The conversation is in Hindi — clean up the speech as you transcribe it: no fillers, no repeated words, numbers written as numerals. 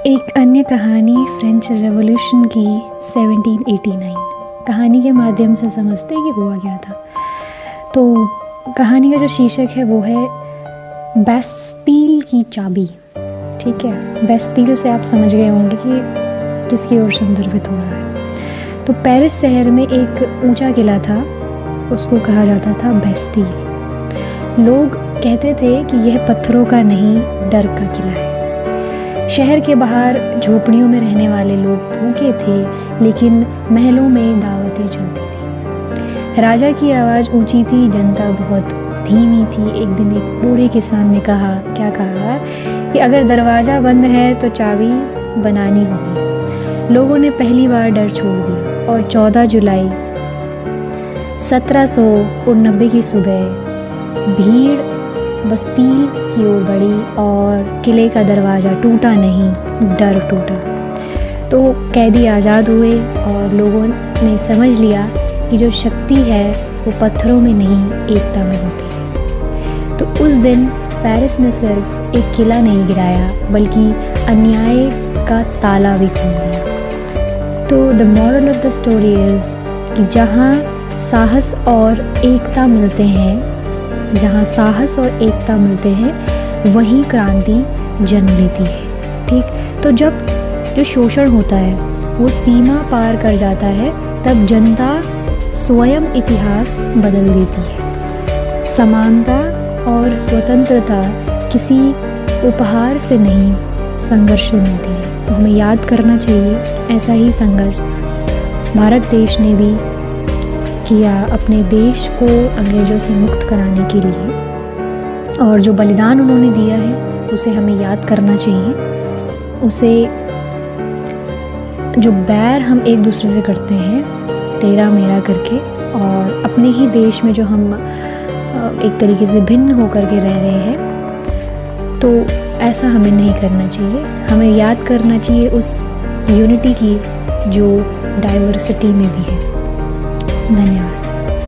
एक अन्य कहानी फ्रेंच रेवोल्यूशन की 1789 कहानी के माध्यम से समझते हैं कि हुआ क्या था। तो कहानी का जो शीर्षक है वो है बेस्टील की चाबी। ठीक है, बेस्टील से आप समझ गए होंगे कि किसकी ओर संदर्भित हो रहा है। तो पेरिस शहर में एक ऊंचा किला था, उसको कहा जाता था बेस्टील। लोग कहते थे कि यह पत्थरों का नहीं, डर का किला है। शहर के बाहर झोपड़ियों में रहने वाले लोग भूखे थे, लेकिन महलों में दावतें चलती थी। राजा की आवाज़ ऊंची थी, जनता बहुत धीमी थी। एक दिन एक बूढ़े किसान ने कहा, क्या कहा, कि अगर दरवाज़ा बंद है तो चाबी बनानी होगी। लोगों ने पहली बार डर छोड़ दिया और 14 जुलाई 1789 की सुबह भीड़ बस्तील की ओर बढ़ी और किले का दरवाज़ा टूटा नहीं, डर टूटा। तो कैदी आज़ाद हुए और लोगों ने समझ लिया कि जो शक्ति है वो पत्थरों में नहीं, एकता में होती है। तो उस दिन पेरिस ने सिर्फ एक किला नहीं गिराया, बल्कि अन्याय का ताला भी खोल दिया। तो the moral of the story is कि जहाँ साहस और एकता मिलते हैं, जहाँ साहस और एकता मिलते हैं, वहीं क्रांति जन्म लेती है। ठीक, तो जब जो शोषण होता है वो सीमा पार कर जाता है, तब जनता स्वयं इतिहास बदल देती है। समानता और स्वतंत्रता किसी उपहार से नहीं, संघर्ष से मिलती है। तो हमें याद करना चाहिए ऐसा ही संघर्ष भारत देश ने भी किया अपने देश को अंग्रेज़ों से मुक्त कराने के लिए, और जो बलिदान उन्होंने दिया है उसे हमें याद करना चाहिए। उसे जो बैर हम एक दूसरे से करते हैं, तेरा मेरा करके, और अपने ही देश में जो हम एक तरीके से भिन्न होकर के रह रहे हैं, तो ऐसा हमें नहीं करना चाहिए। हमें याद करना चाहिए उस यूनिटी की जो डाइवर्सिटी में भी है। धन्यवाद।